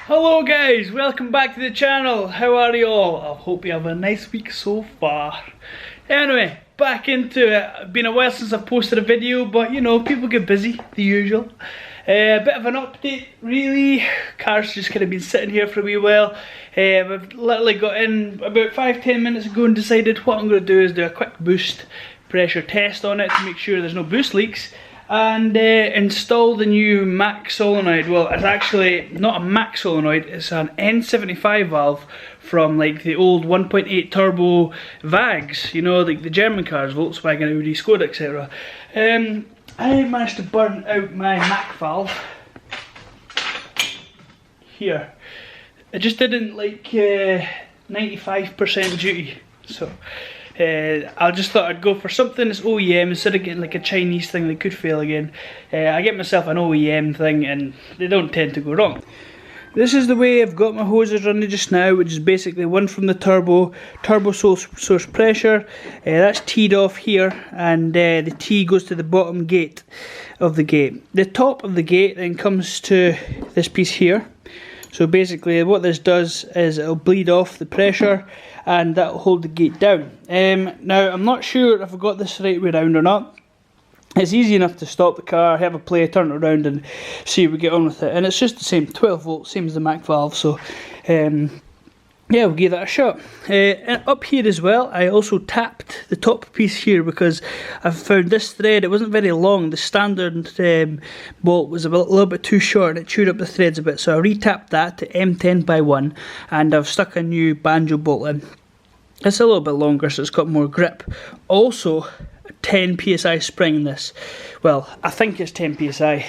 Hello guys, welcome back to the channel. How are you all? I hope you have a nice week so far. Anyway, back into it. It's been a while since I've posted a video, but you know, people get busy, the usual. A bit of an update really. Car's just kind of been sitting here for a wee while. I've literally got in about 5-10 minutes ago and decided what I'm going to do is do a quick boost pressure test on it to make sure there's no boost leaks. And install the new Mach solenoid. Well, it's actually not a Mach solenoid, it's an N75 valve from like the old 1.8 turbo VAGs, you know, like the German cars, Volkswagen, Audi, Skoda, etc. I managed to burn out my Mach valve here. It just didn't like 95% duty, so I just thought I'd go for something that's OEM instead of getting like a Chinese thing that could fail again. I get myself an OEM thing and they don't tend to go wrong. This is the way I've got my hoses running just now, which is basically one from the turbo source pressure. That's teed off here, and the T goes to the bottom gate of the gate. The top of the gate then comes to this piece here. So basically what this does is it'll bleed off the pressure and that'll hold the gate down. Now I'm not sure if I got this right way around or not. It's easy enough to stop the car, have a play, turn it around and see if we get on with it. And it's just the same, 12 volt, same as the Mach valve, so yeah, we'll give that a shot. And up here as well, I also tapped the top piece here because I found this thread, it wasn't very long. The standard bolt was a little bit too short and it chewed up the threads a bit. So I re-tapped that to M10x1 and I've stuck a new banjo bolt in. It's a little bit longer so it's got more grip. Also, 10 psi spring in this. Well, I think it's 10 psi.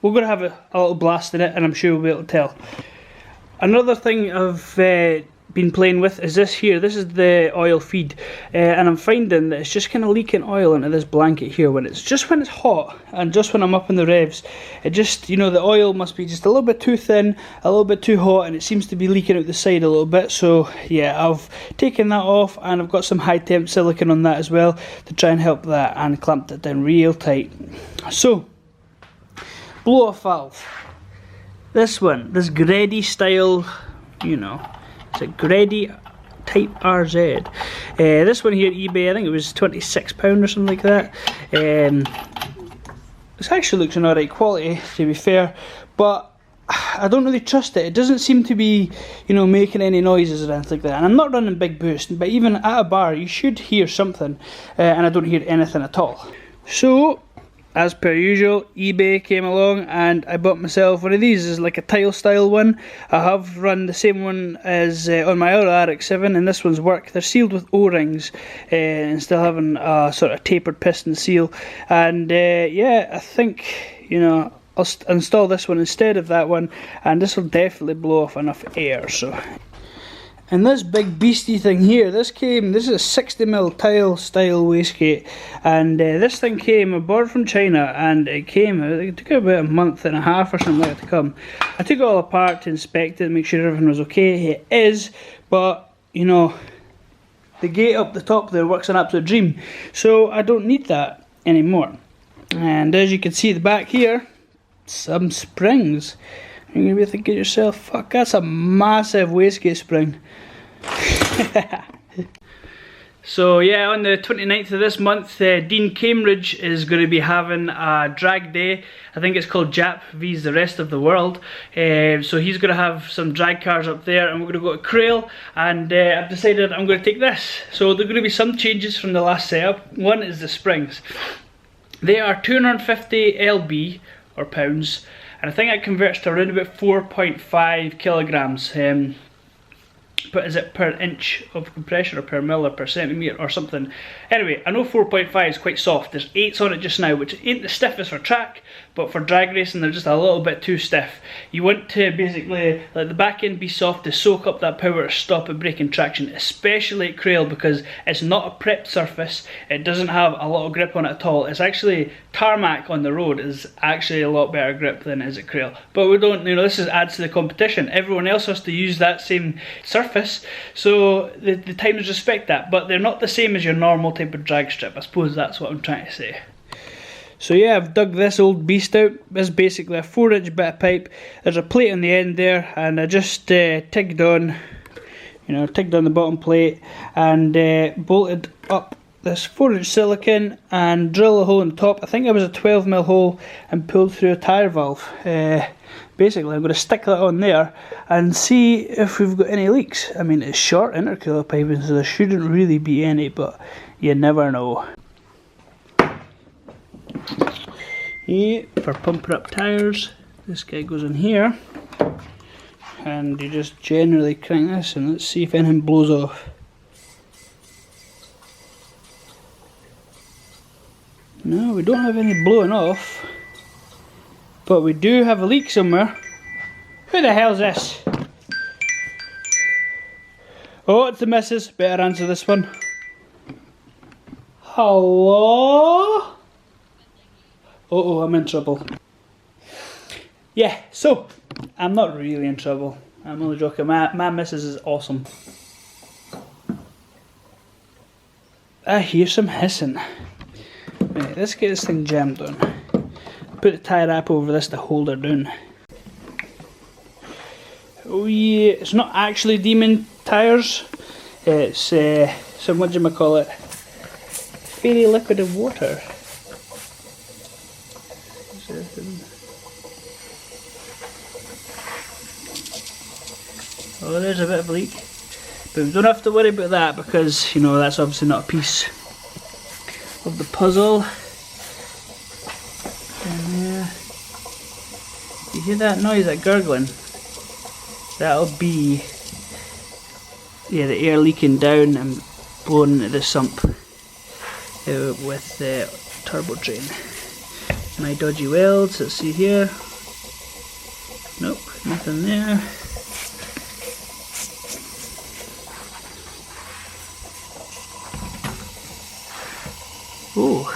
We're going to have a little blast in it and I'm sure we'll be able to tell. Another thing I've been playing with is this here. This is the oil feed, and I'm finding that it's just kind of leaking oil into this blanket here when it's hot and just when I'm up in the revs. It just, you know, the oil must be just a little bit too thin, a little bit too hot, and it seems to be leaking out the side a little bit. So yeah, I've taken that off and I've got some high temp silicone on that as well to try and help that, and clamped it down real tight. So, blow off valve. This one, this Grady style, you know, it's a Grady Type RZ. This one here at eBay, I think it was £26 or something like that. This actually looks an alright quality, to be fair, but I don't really trust it. It doesn't seem to be, you know, making any noises or anything like that. And I'm not running big boost, but even at a bar, you should hear something, and I don't hear anything at all. So, as per usual, eBay came along and I bought myself one of these. It's like a tile style one. I have run the same one as on my other RX7, and this one's work. They're sealed with O-rings and still having a sort of tapered piston seal. And yeah, I think, you know, I'll install this one instead of that one, and this will definitely blow off enough air. So. And this big beastie thing here, this is a 60mm tile style wastegate, and this thing came aboard from China, and it took about a month and a half or something like that to come. I took it all apart to inspect it, make sure everything was okay. It is, but you know, the gate up the top there works an absolute dream, so I don't need that anymore. And as you can see at the back here, some springs. You're going to be thinking to yourself, fuck, that's a massive wastegate spring. So yeah, on the 29th of this month, Dean Cambridge is going to be having a drag day. I think it's called Jap vs the rest of the world. So he's going to have some drag cars up there, and we're going to go to Crail, and I've decided I'm going to take this. So there are going to be some changes from the last setup. One is the springs. They are 250 lb or pounds, and I think that converts to around about 4.5 kilograms. But is it per inch of compression or per mil or per centimetre or something? Anyway, I know 4.5 is quite soft. There's 8s on it just now, which ain't the stiffest for track, but for drag racing they're just a little bit too stiff. You want to basically let the back end be soft to soak up that power to stop it breaking traction, especially at Crail, because it's not a prepped surface. It doesn't have a lot of grip on it at all. It's actually tarmac on the road is actually a lot better grip than it is at Crail. But we don't, you know, this adds to the competition. Everyone else has to use that same surface, so the timers respect that, but they're not the same as your normal type of drag strip. I suppose that's what I'm trying to say. So yeah, I've dug this old beast out. This is basically a 4-inch bit of pipe. There's a plate on the end there, and I just tigged on, tigged on the bottom plate and bolted up this 4-inch silicone and drill a hole in the top. I think it was a 12mm hole, and pulled through a tyre valve. Basically, I'm going to stick that on there and see if we've got any leaks. I mean, it's short intercooler piping, so there shouldn't really be any, but you never know. Yeah, for pumping up tyres, this guy goes in here, and you just generally crank this, and let's see if anything blows off. No, we don't have any blowing off, but we do have a leak somewhere. Who the hell's this? Oh, it's the missus. Better answer this one. Hello? Uh-oh, I'm in trouble. Yeah, so, I'm not really in trouble. I'm only joking. My missus is awesome. I hear some hissing. Right, let's get this thing jammed on. Put the tie wrap over this to hold her down. Oh yeah, it's not actually demon tires. It's some, whatchamacallit, fairy liquid of water. Oh, there's a bit of a leak. But we don't have to worry about that because, that's obviously not a piece of the puzzle. And you hear that noise, that gurgling? That'll be the air leaking down and blowing into the sump with the turbo drain. My dodgy welds, let's see here. Nope, nothing there. Oh.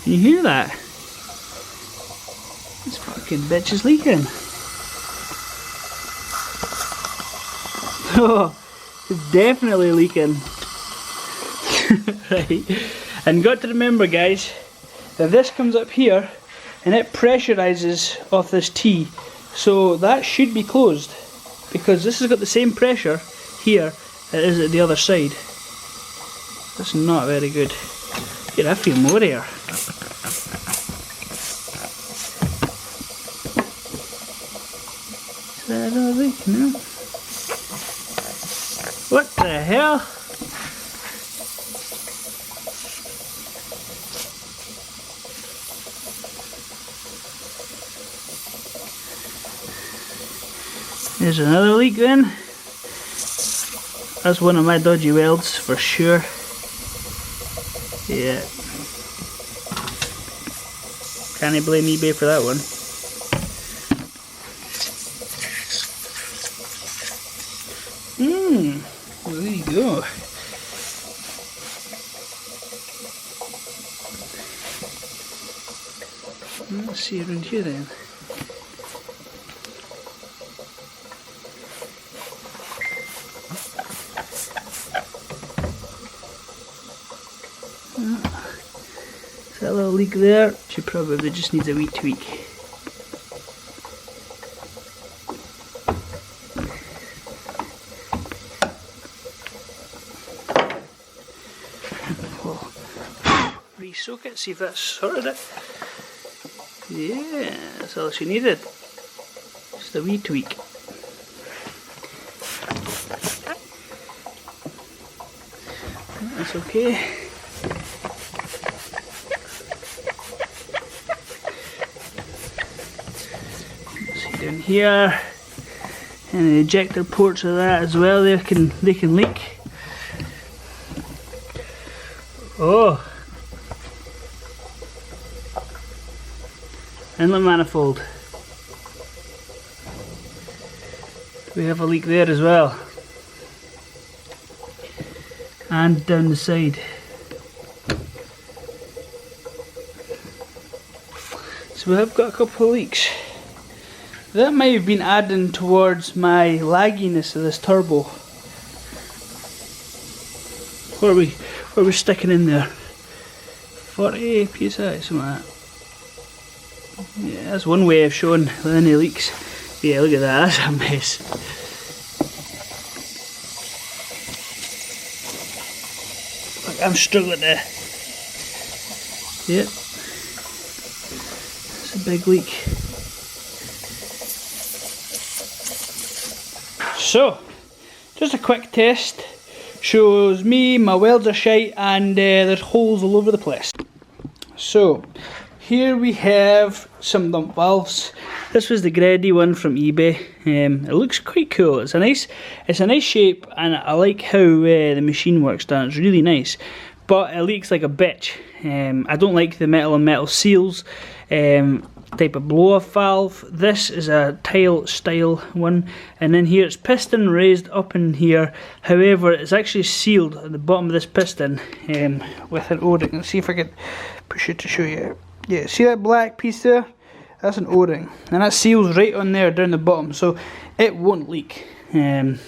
Can you hear that? This fucking bitch is leaking. Oh, it's definitely leaking. Right. And got to remember, guys, that this comes up here and it pressurizes off this T, so that should be closed because this has got the same pressure here as it is at the other side. That's not very good. Yeah, I feel more air. Is that a leak? No. What the hell? There's another leak then. That's one of my dodgy welds for sure. Yeah. Can't blame eBay for that one. There you go. Let's see around here then. That little leak there, she probably just needs a wee tweak. Re-soak it, see if that's sorted it. Yeah, that's all she needed. Just a wee tweak. That's okay. Down here, and the ejector ports of that as well. They can leak. Oh, inlet manifold. We have a leak there as well, and down the side. So we have got a couple of leaks. That might have been adding towards my lagginess of this turbo. What are we sticking in there? 40 psi, something like that. Yeah, that's one way of showing any leaks. Yeah, look at that, that's a mess. Look, I'm struggling to... Yep. That's a big leak. So, just a quick test. Shows me, my welds are shite, and there's holes all over the place. So, here we have some dump valves. This was the Grady one from eBay. It looks quite cool. It's a nice shape, and I like how the machine works down. It's really nice, but it leaks like a bitch. I don't like the metal on metal seals type of blow off valve. This is a tile style one, and then here it's piston raised up in here. However, it's actually sealed at the bottom of this piston with an O-ring. Let's see if I can push it to show you. Yeah, see that black piece there? That's an O-ring, and that seals right on there down the bottom, so it won't leak. And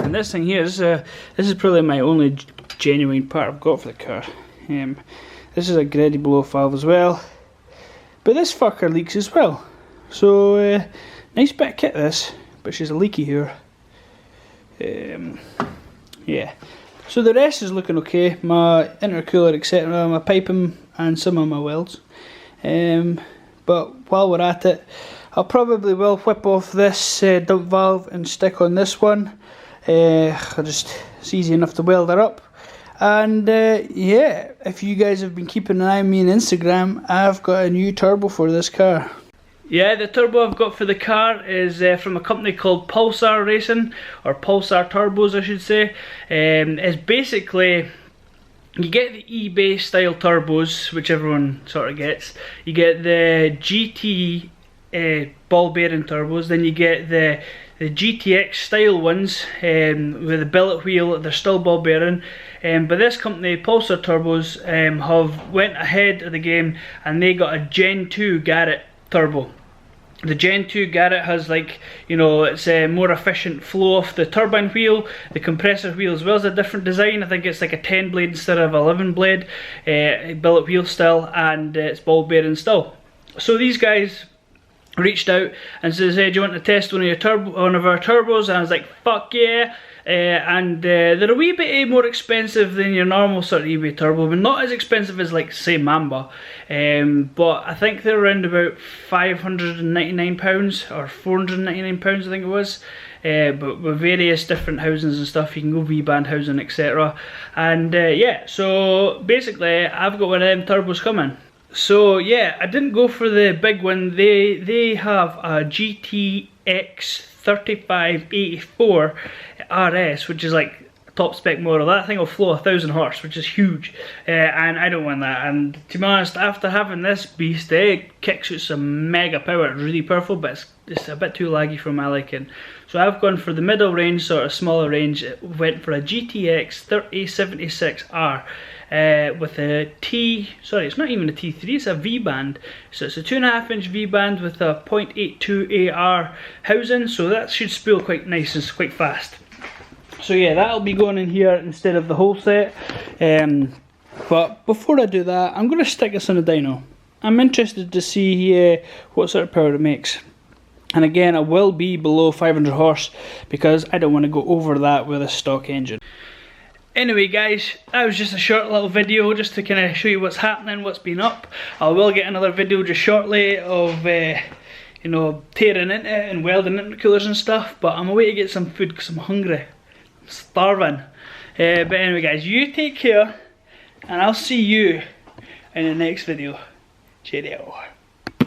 this thing here, this is probably my only genuine part I've got for the car. This is a Grady blow-off valve as well, but this fucker leaks as well. So nice bit of kit this, but she's a leaky here. Yeah. So the rest is looking okay. My intercooler, etc., my piping, and some of my welds. But while we're at it, I'll probably will whip off this dump valve and stick on this one. It's easy enough to weld her up. And yeah, if you guys have been keeping an eye on me on Instagram, I've got a new turbo for this car. Yeah, the turbo I've got for the car is from a company called Pulsar Racing, or Pulsar Turbos I should say. It's basically, you get the eBay style turbos, which everyone sort of gets. You get the GT ball bearing turbos, then you get the GTX style ones with a billet wheel. They're still ball bearing. But this company, Pulsar Turbos, have went ahead of the game, and they got a Gen 2 Garrett turbo. The Gen 2 Garrett has, like, you know, it's a more efficient flow off the turbine wheel. The compressor wheel as well is a different design. I think it's like a 10 blade instead of 11 blade billet wheel still, and it's ball bearing still. So these guys reached out and says, hey, do you want to test one of our turbos? And I was like, fuck yeah. They're a wee bit more expensive than your normal sort of eBay turbo, but not as expensive as, like, say, Mamba. But I think they're around about £599 or £499, I think it was. But with various different housings and stuff, you can go V-band housing, etc. And yeah, so basically I've got one of them turbos coming. So yeah, I didn't go for the big one. They have a GTX 3584 RS, which is like a top spec model. That thing will flow 1000 horse, which is huge, and I don't want that. And to be honest, after having this beast, it kicks out some mega power. It's really powerful, but it's a bit too laggy for my liking. So I've gone for the middle range, sort of smaller range. Went for a GTX 3076R. With a sorry, it's not even a T3, it's a V-band. So it's a 2.5-inch V-band with a 0.82 AR housing, so that should spool quite nice and quite fast. So yeah, that'll be going in here instead of the whole set. But before I do that, I'm going to stick this on a dyno. I'm interested to see what sort of power it makes. And again, I will be below 500 horse because I don't want to go over that with a stock engine. Anyway guys, that was just a short little video just to kind of show you what's happening, what's been up. I will get another video just shortly of you know, tearing into it and welding intercoolers and stuff, but I'm away to get some food because I'm hungry. I'm starving. But anyway guys, you take care, and I'll see you in the next video. Cheerio.